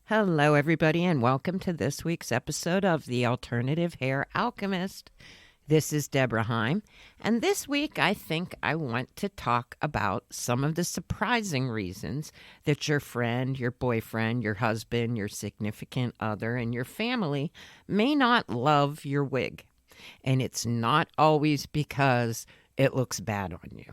Hello, everybody, and welcome to this week's episode of The Alternative Hair Alchemist. This is Deborah Heim, and this week I think I want to talk about some of the surprising reasons that your friend, your boyfriend, your husband, your significant other, and your family may not love your wig. And it's not always because it looks bad on you.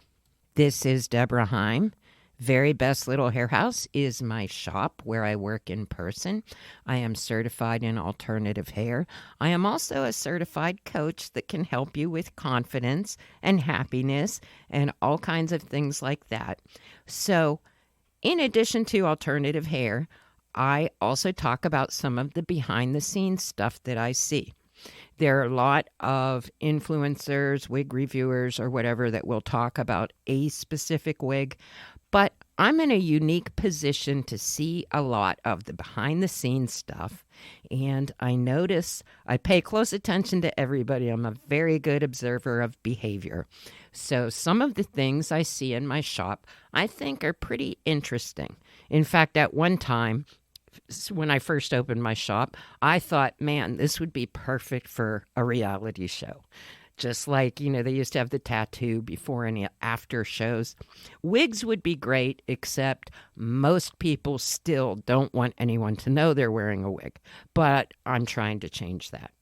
This is Deborah Heim. Very Best Little Hair House is my shop where I work in person. I am certified in alternative hair. I am also a certified coach that can help you with confidence and happiness and all kinds of things like that. So, in addition to alternative hair, I also talk about some of the behind the scenes stuff that I see. There are a lot of influencers, wig reviewers, or whatever that will talk about a specific wig. But I'm in a unique position to see a lot of the behind the scenes stuff. And I pay close attention to everybody. I'm a very good observer of behavior. So some of the things I see in my shop, I think are pretty interesting. In fact, at one time, when I first opened my shop, I thought, man, this would be perfect for a reality show. Just like, they used to have the tattoo before and after shows. Wigs would be great, except most people still don't want anyone to know they're wearing a wig. But I'm trying to change that.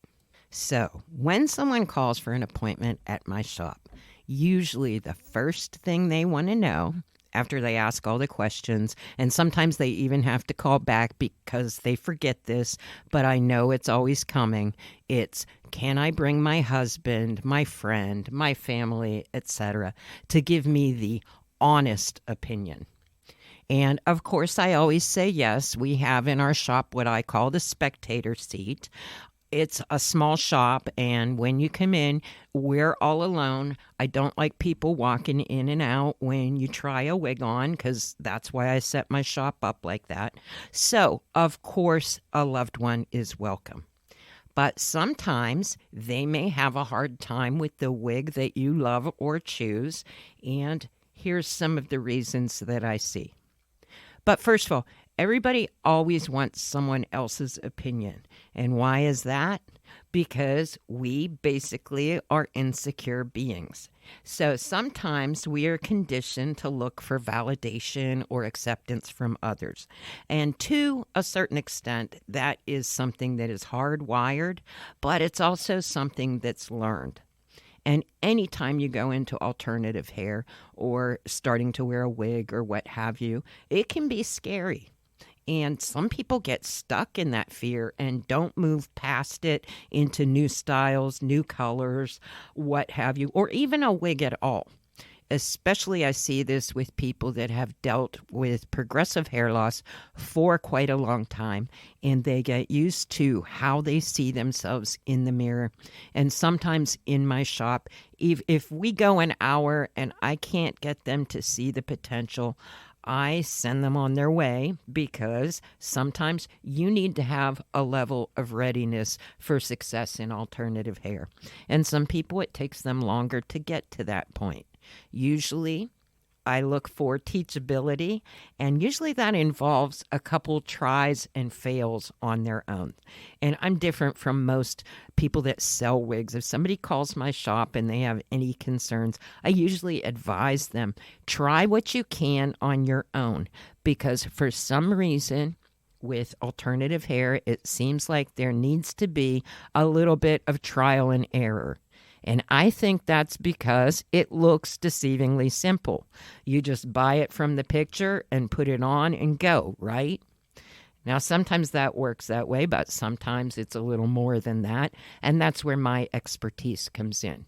So, when someone calls for an appointment at my shop, usually the first thing they want to know after they ask all the questions, and sometimes they even have to call back because they forget this, but I know it's always coming. It's, can I bring my husband, my friend, my family, etc., to give me the honest opinion? And of course, I always say yes. We have in our shop what I call the spectator seat. It's a small shop, and when you come in, we're all alone. I don't like people walking in and out when you try a wig on, because that's why I set my shop up like that. So, of course, a loved one is welcome. But sometimes they may have a hard time with the wig that you love or choose, and here's some of the reasons that I see. But first of all, everybody always wants someone else's opinion. And why is that? Because we basically are insecure beings. So sometimes we are conditioned to look for validation or acceptance from others. And to a certain extent, that is something that is hardwired, but it's also something that's learned. And anytime you go into alternative hair or starting to wear a wig or what have you, it can be scary. And some people get stuck in that fear and don't move past it into new styles, new colors, what have you, or even a wig at all. Especially I see this with people that have dealt with progressive hair loss for quite a long time, and they get used to how they see themselves in the mirror. And sometimes in my shop, if we go an hour and I can't get them to see the potential, I send them on their way, because sometimes you need to have a level of readiness for success in alternative hair. And some people, it takes them longer to get to that point. Usually, I look for teachability, and usually that involves a couple tries and fails on their own. And I'm different from most people that sell wigs. If somebody calls my shop and they have any concerns, I usually advise them, try what you can on your own, because for some reason, with alternative hair, it seems like there needs to be a little bit of trial and error. And I think that's because it looks deceivingly simple. You just buy it from the picture and put it on and go, right? Now, sometimes that works that way, but sometimes it's a little more than that. And that's where my expertise comes in.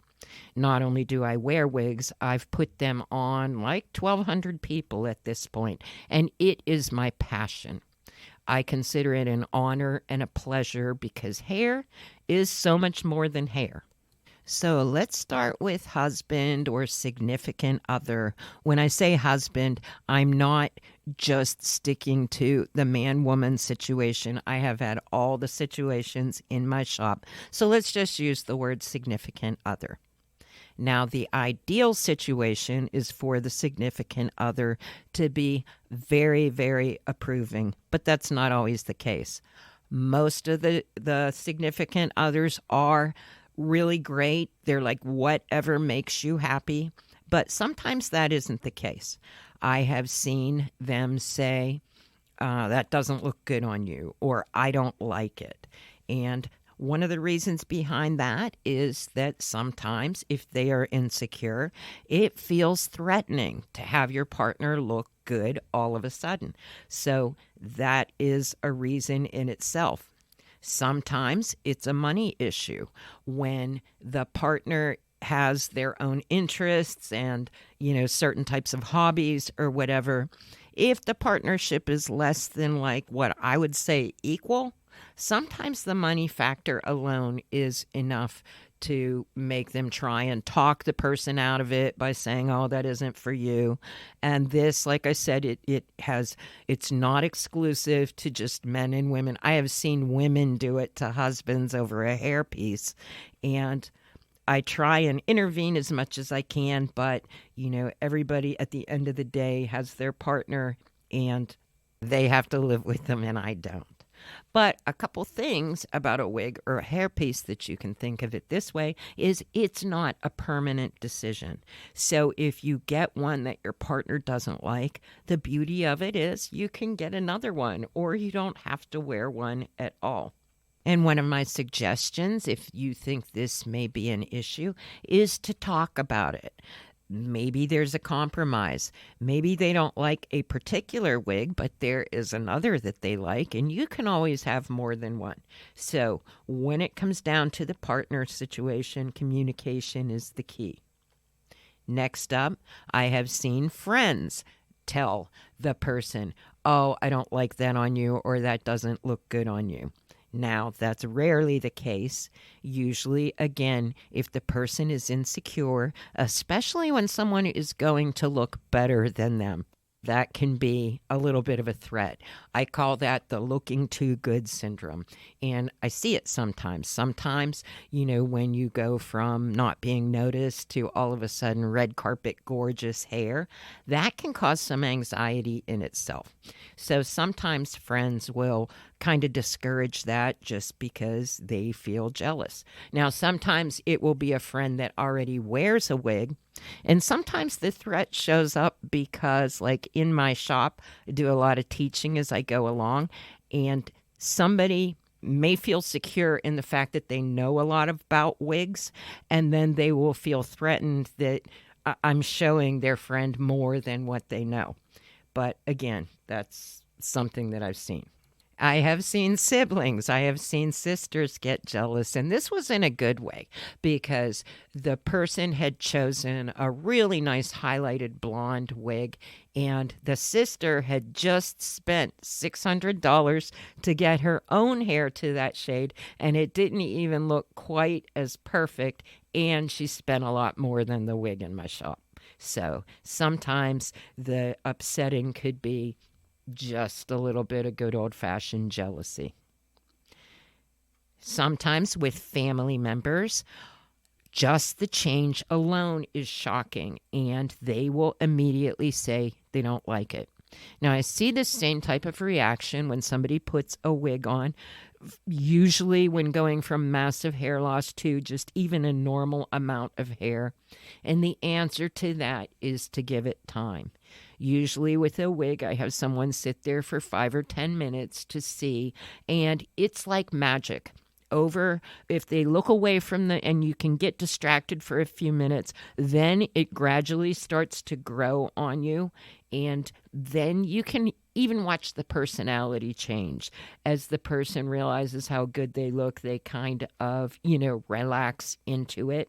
Not only do I wear wigs, I've put them on like 1,200 people at this point, and it is my passion. I consider it an honor and a pleasure, because hair is so much more than hair. So let's start with husband or significant other. When I say husband, I'm not just sticking to the man-woman situation. I have had all the situations in my shop. So let's just use the word significant other. Now, the ideal situation is for the significant other to be very, very approving, but that's not always the case. Most of the significant others are really great. They're like, whatever makes you happy. But sometimes that isn't the case. I have seen them say, that doesn't look good on you, or I don't like it. And one of the reasons behind that is that sometimes if they are insecure, it feels threatening to have your partner look good all of a sudden. So that is a reason in itself. Sometimes it's a money issue when the partner has their own interests and, certain types of hobbies or whatever. If the partnership is less than like what I would say equal, sometimes the money factor alone is enough to make them try and talk the person out of it by saying, oh, that isn't for you. And this, like I said, it's not exclusive to just men and women. I have seen women do it to husbands over a hairpiece. And I try and intervene as much as I can, but, everybody at the end of the day has their partner and they have to live with them and I don't. But a couple things about a wig or a hairpiece that you can think of it this way is it's not a permanent decision. So if you get one that your partner doesn't like, the beauty of it is you can get another one or you don't have to wear one at all. And one of my suggestions, if you think this may be an issue, is to talk about it. Maybe there's a compromise. Maybe they don't like a particular wig, but there is another that they like, and you can always have more than one. So when it comes down to the partner situation, communication is the key. Next up, I have seen friends tell the person, oh, I don't like that on you, or that doesn't look good on you. Now, that's rarely the case. Usually, again, if the person is insecure, especially when someone is going to look better than them, that can be a little bit of a threat. I call that the looking too good syndrome. And I see it sometimes. Sometimes, when you go from not being noticed to all of a sudden red carpet gorgeous hair, that can cause some anxiety in itself. So sometimes friends will kind of discourage that just because they feel jealous. Now, sometimes it will be a friend that already wears a wig. And sometimes the threat shows up because, like in my shop, I do a lot of teaching as I go along, and somebody may feel secure in the fact that they know a lot about wigs, and then they will feel threatened that I'm showing their friend more than what they know. But again, that's something that I've seen. I have seen siblings, I have seen sisters get jealous, and this was in a good way because the person had chosen a really nice highlighted blonde wig, and the sister had just spent $600 to get her own hair to that shade, and it didn't even look quite as perfect, and she spent a lot more than the wig in my shop. So sometimes the upsetting could be just a little bit of good old-fashioned jealousy. Sometimes with family members, just the change alone is shocking, and they will immediately say they don't like it. Now, I see the same type of reaction when somebody puts a wig on, usually when going from massive hair loss to just even a normal amount of hair. And the answer to that is to give it time. Usually with a wig, I have someone sit there for 5 or 10 minutes to see, and it's like magic. If they look away from and you can get distracted for a few minutes, then it gradually starts to grow on you, and then you can even watch the personality change. As the person realizes how good they look, they kind of, relax into it.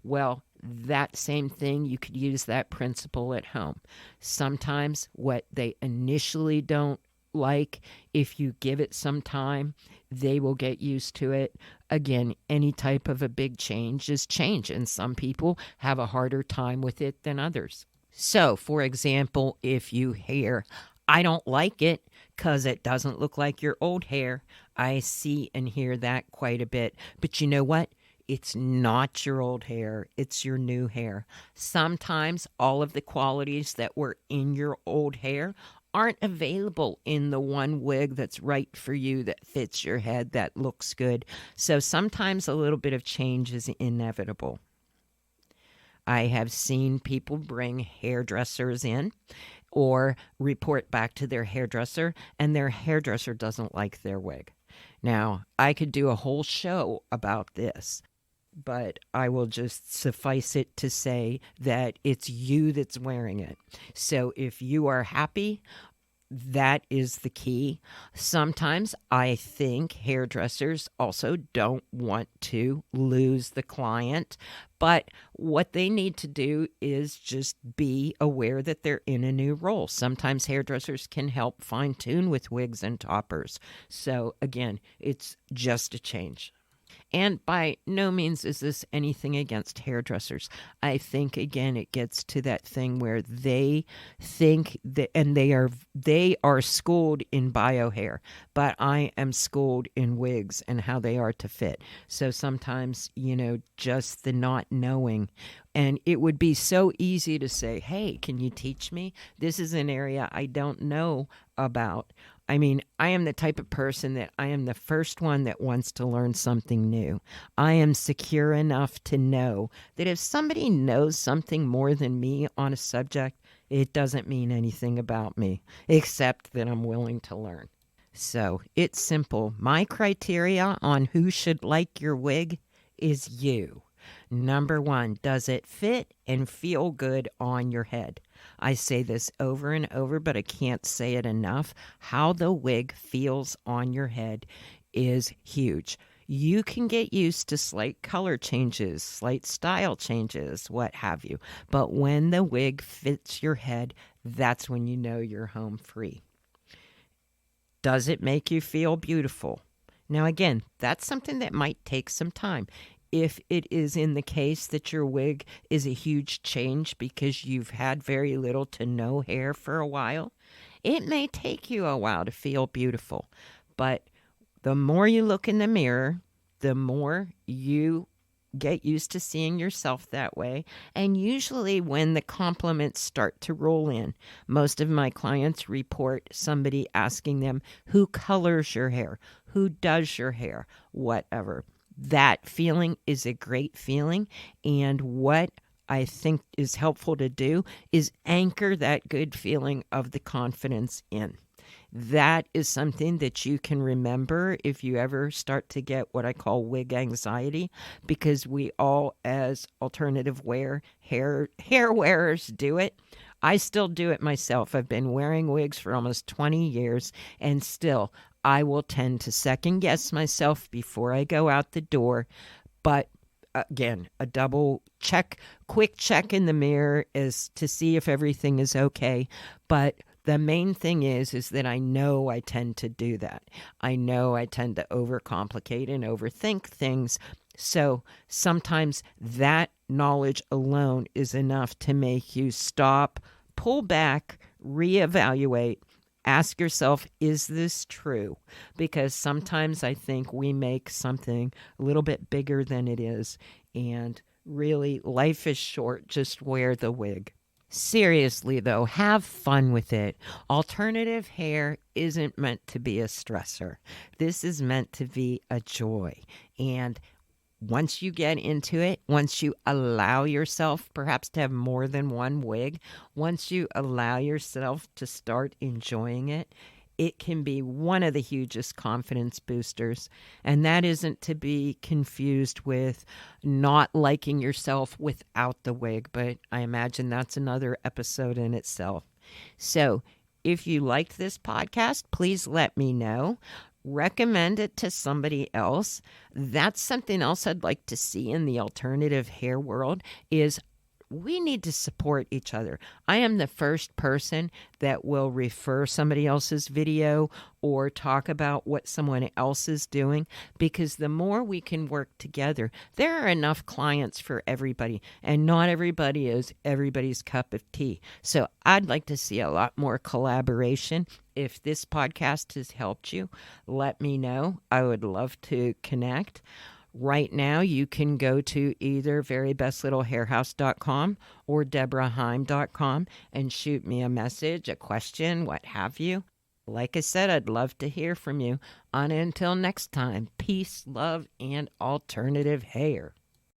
Well, that same thing, you could use that principle at home. Sometimes what they initially don't like, if you give it some time, they will get used to it. Again, any type of a big change is change, and some people have a harder time with it than others. So, for example, if you hear, I don't like it because it doesn't look like your old hair, I see and hear that quite a bit. But you know what? it's not your old hair, it's your new hair. Sometimes all of the qualities that were in your old hair aren't available in the one wig that's right for you, that fits your head, that looks good. So sometimes a little bit of change is inevitable. I have seen people bring hairdressers in or report back to their hairdresser, and their hairdresser doesn't like their wig. Now, I could do a whole show about this, but I will just suffice it to say that it's you that's wearing it. So if you are happy, that is the key. Sometimes I think hairdressers also don't want to lose the client, but what they need to do is just be aware that they're in a new role. Sometimes hairdressers can help fine-tune with wigs and toppers. So again, it's just a change. And by no means is this anything against hairdressers. I think, again, it gets to that thing where they think that, and they are schooled in bio hair, but I am schooled in wigs and how they are to fit. So sometimes, just the not knowing. And it would be so easy to say, hey, can you teach me? This is an area I don't know about. I mean, I am the type of person that I am the first one that wants to learn something new. I am secure enough to know that if somebody knows something more than me on a subject, it doesn't mean anything about me, except that I'm willing to learn. So it's simple. My criteria on who should like your wig is you. Number one, does it fit and feel good on your head? I say this over and over, but I can't say it enough. How the wig feels on your head is huge. You can get used to slight color changes, slight style changes, what have you. But when the wig fits your head, that's when you know you're home free. Does it make you feel beautiful? Now, again, that's something that might take some time. If it is in the case that your wig is a huge change because you've had very little to no hair for a while, it may take you a while to feel beautiful. But the more you look in the mirror, the more you get used to seeing yourself that way. And usually when the compliments start to roll in, most of my clients report somebody asking them, who colors your hair? Who does your hair? Whatever. That feeling is a great feeling, and what I think is helpful to do is anchor that good feeling of the confidence in. That is something that you can remember if you ever start to get what I call wig anxiety, because we all, as alternative hair wearers, do it. I still do it myself. I've been wearing wigs for almost 20 years, and still I will tend to second guess myself before I go out the door. But again, a double check, quick check in the mirror is to see if everything is okay. But the main thing is that I know I tend to do that. I know I tend to overcomplicate and overthink things. So sometimes that knowledge alone is enough to make you stop, pull back, reevaluate. Ask yourself, is this true? Because sometimes I think we make something a little bit bigger than it is. And really, life is short. Just wear the wig. Seriously, though, have fun with it. Alternative hair isn't meant to be a stressor. This is meant to be a joy. And once you get into it, once you allow yourself perhaps to have more than one wig, once you allow yourself to start enjoying it, it can be one of the hugest confidence boosters. And that isn't to be confused with not liking yourself without the wig, but I imagine that's another episode in itself. So if you liked this podcast, please let me know. Recommend it to somebody else. That's something else I'd like to see in the alternative hair world is we need to support each other. I am the first person that will refer somebody else's video or talk about what someone else is doing, because the more we can work together, there are enough clients for everybody, and not everybody is everybody's cup of tea. So I'd like to see a lot more collaboration. If this podcast has helped you, let me know. I would love to connect. Right now, you can go to either verybestlittlehairhouse.com or deborahheim.com and shoot me a message, a question, what have you. Like I said, I'd love to hear from you. On until next time, peace, love, and alternative hair.